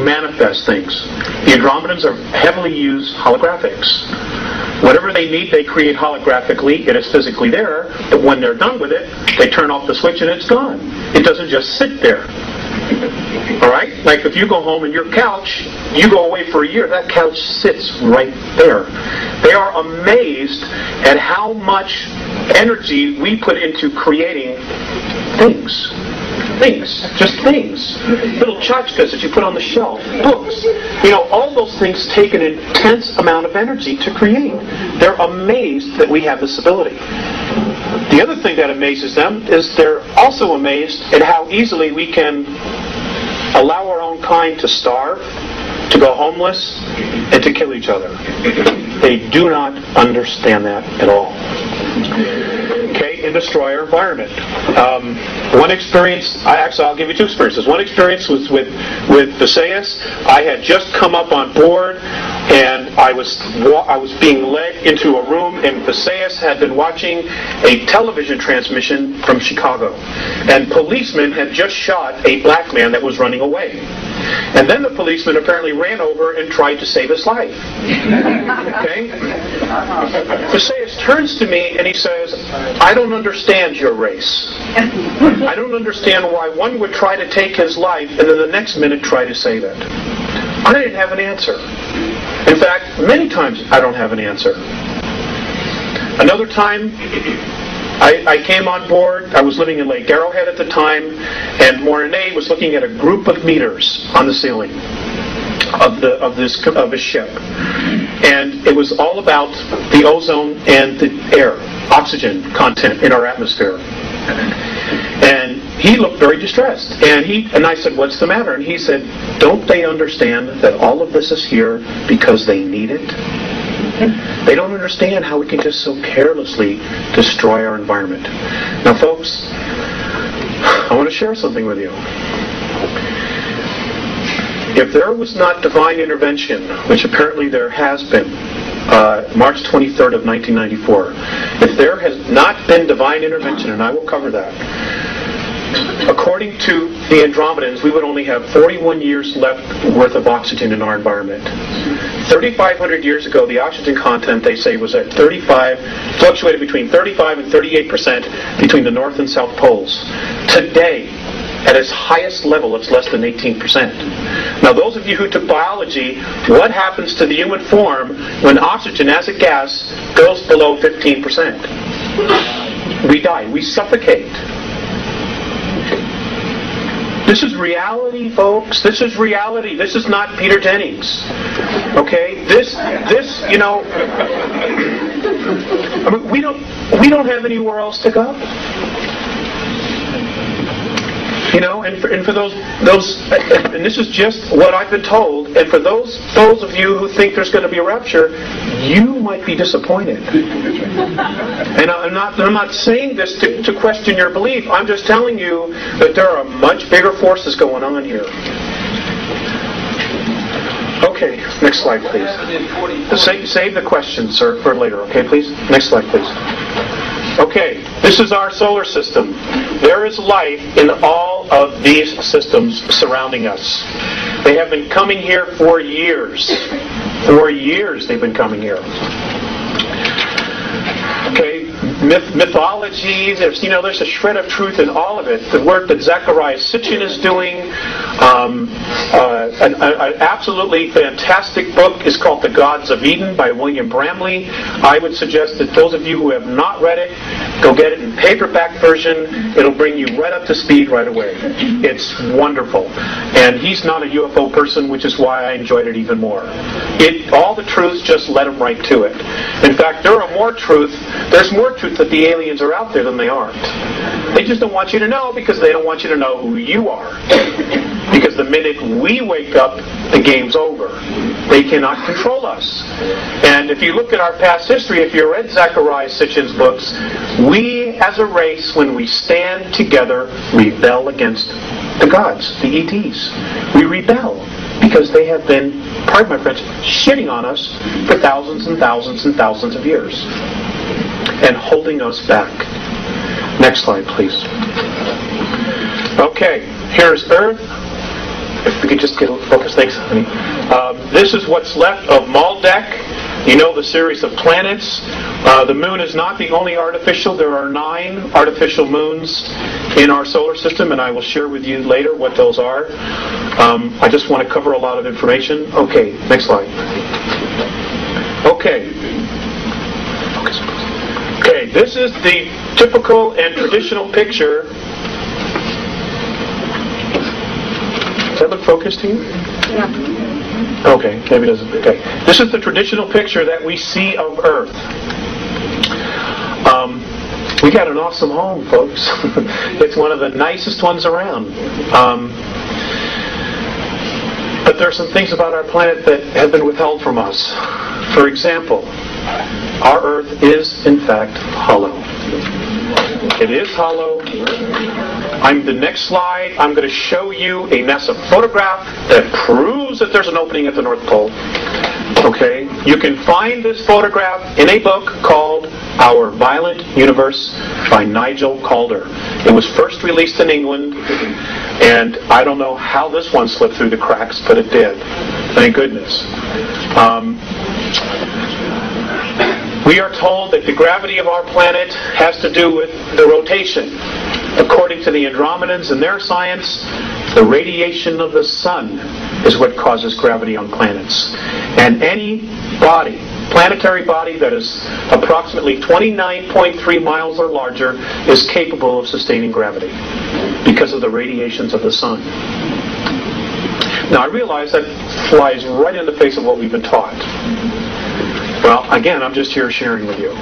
manifest things. The Andromedans are heavily used holographics. Whatever they need, they create holographically. It is physically there, but when they're done with it, they turn off the switch and it's gone. It doesn't just sit there. Alright? Like if you go home and your couch, you go away for a year, that couch sits right there. They are amazed at how much energy we put into creating things. Just things. Little tchotchkes that you put on the shelf, books. All those things take an intense amount of energy to create. They're amazed that we have this ability. The other thing that amazes them is they're also amazed at how easily we can allow our own kind to starve, to go homeless, and to kill each other. They do not understand that at all. Okay, and destroy our environment. One experience, I'll give you two experiences. One experience was with Visayas. I had just come up on board, and I was being led into a room, and Visayas had been watching a television transmission from Chicago. And policemen had just shot a black man that was running away. And then the policeman apparently ran over and tried to save his life. Okay? Visayas turns to me and he says, I don't understand your race. I don't understand why one would try to take his life and then the next minute try to save it. I didn't have an answer. In fact, many times I don't have an answer. Another time, I came on board. I was living in Lake Arrowhead at the time, and Mornay was looking at a group of meters on the ceiling of his ship, and it was all about the ozone and the air, oxygen content in our atmosphere. And he looked very distressed, and I said, "What's the matter?" And he said, "Don't they understand that all of this is here because they need it? They don't understand how we can just so carelessly destroy our environment." Now, folks, I want to share something with you. If there was not divine intervention, which apparently there has been, March 23rd of 1994, if there has not been divine intervention, and I will cover that, according to the Andromedans, we would only have 41 years left worth of oxygen in our environment. 3,500 years ago, the oxygen content, they say, was at 35, fluctuated between 35 and 38% between the North and South poles. Today, at its highest level, it's less than 18%. Now, those of you who took biology, what happens to the human form when oxygen as a gas goes below 15%? We die. We suffocate. This is reality, folks. This is reality. This is not Peter Jennings. Okay? This, I mean, we don't have anywhere else to go. And for those, and this is just what I've been told. And for those of you who think there's going to be a rapture, you might be disappointed. And I'm not saying this to question your belief. I'm just telling you that there are much bigger forces going on here. Okay, next slide, please. Save the question, sir, for later. Okay, please. Next slide, please. Okay, this is our solar system. There is life in all of these systems surrounding us. They have been coming here for years. For years they've been coming here. Okay, mythology, there's a shred of truth in all of it. The work that Zecharia Sitchin is doing, an absolutely fantastic book is called The Gods of Eden by William Bramley. I would suggest that those of you who have not read it, go get it in paperback version. It'll bring you right up to speed right away. It's wonderful. And he's not a UFO person, which is why I enjoyed it even more. All the truths, just let him right to it. In fact, there's more truth that the aliens are out there than they aren't. They just don't want you to know because they don't want you to know who you are. Because the minute we wake up, the game's over. They cannot control us. And if you look at our past history, if you read Zecharia Sitchin's books, we as a race, when we stand together, rebel against the gods, the ETs. We rebel because they have been, pardon my French, shitting on us for thousands and thousands and thousands of years and holding us back. Next slide, please. Okay, here's Earth. If we could just get a focus, thanks, honey. This is what's left of Maldek. You know the series of planets. The moon is not the only artificial. There are 9 artificial moons in our solar system, and I will share with you later what those are. I just want to cover a lot of information. Okay, next slide. Okay. Okay, this is the typical and traditional picture. Does that look focused to you? Yeah. Okay, maybe it doesn't. Okay, this is the traditional picture that we see of Earth. We got an awesome home, folks. It's one of the nicest ones around. But there are some things about our planet that have been withheld from us. For example, our Earth is, in fact, hollow. It is hollow. The next slide, I'm going to show you a NASA photograph that proves that there's an opening at the North Pole. Okay? You can find this photograph in a book called Our Violent Universe by Nigel Calder. It was first released in England, and I don't know how this one slipped through the cracks, but it did. Thank goodness. We are told that the gravity of our planet has to do with the rotation. According to the Andromedans and their science, the radiation of the sun is what causes gravity on planets. And any body, planetary body that is approximately 29.3 miles or larger is capable of sustaining gravity because of the radiations of the sun. Now I realize that flies right in the face of what we've been taught. Well, again, I'm just here sharing with you.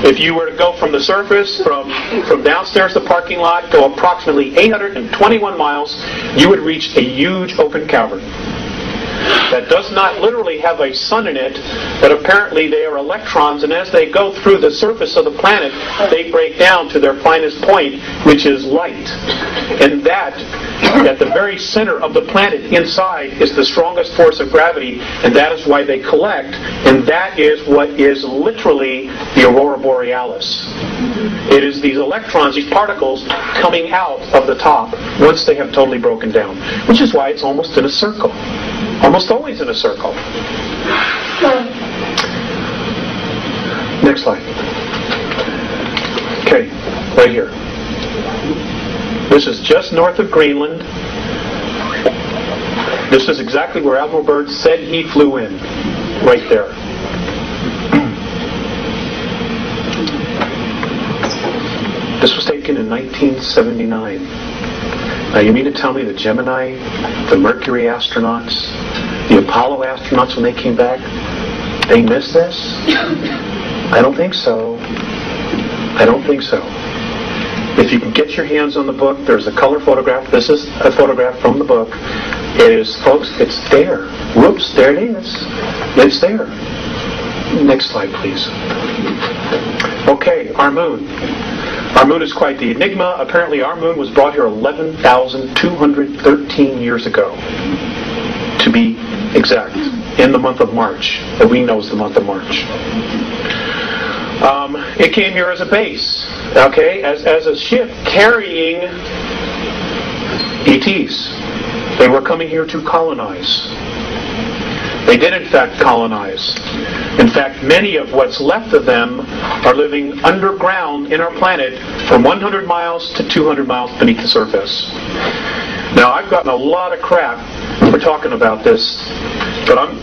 If you were to go from the surface, from downstairs to the parking lot, go approximately 821 miles, you would reach a huge open cavern that does not literally have a sun in it, but apparently they are electrons, and as they go through the surface of the planet, they break down to their finest point, which is light. And that, at the very center of the planet inside, is the strongest force of gravity, and that is why they collect, and that is what is literally the aurora borealis. It is these electrons, these particles, coming out of the top once they have totally broken down, which is why it's almost in a circle. Almost always in a circle. Next slide. Okay, right here. This is just north of Greenland. This is exactly where Admiral Byrd said he flew in. Right there. This was taken in 1979. Now you mean to tell me the Gemini, the Mercury astronauts, the Apollo astronauts when they came back, they missed this? I don't think so. I don't think so. If you can get your hands on the book, there's a color photograph. This is a photograph from the book. It is, folks, it's there. Whoops, there it is. It's there. Next slide, please. Okay, our moon. Our moon is quite the enigma. Apparently our moon was brought here 11,213 years ago, to be exact, in the month of March, that we know is the month of March. It came here as a base, okay, as a ship carrying ETs. They were coming here to colonize. They did in fact colonize. In fact, many of what's left of them are living underground in our planet from 100 miles to 200 miles beneath the surface. Now, I've gotten a lot of crap for talking about this, but I'm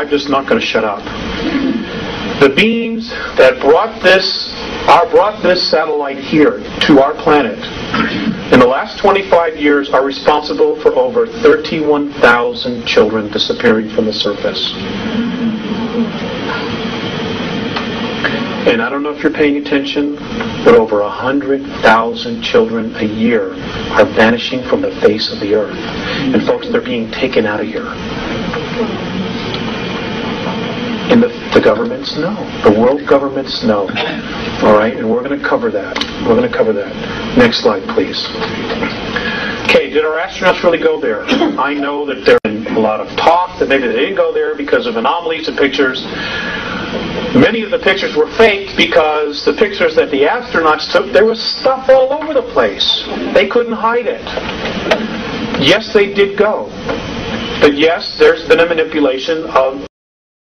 just not going to shut up. The beings that brought this satellite here to our planet in the last 25 years are responsible for over 31,000 children disappearing from the surface. And I don't know if you're paying attention, but over 100,000 children a year are vanishing from the face of the earth. And folks, they're being taken out of here. And the governments know. The world governments know. All right, and we're going to cover that. We're going to cover that. Next slide, please. Okay, did our astronauts really go there? I know that there's been a lot of talk that maybe they didn't go there because of anomalies in pictures. Many of the pictures were faked because the pictures that the astronauts took, there was stuff all over the place. They couldn't hide it. Yes, they did go. But yes, there's been a manipulation of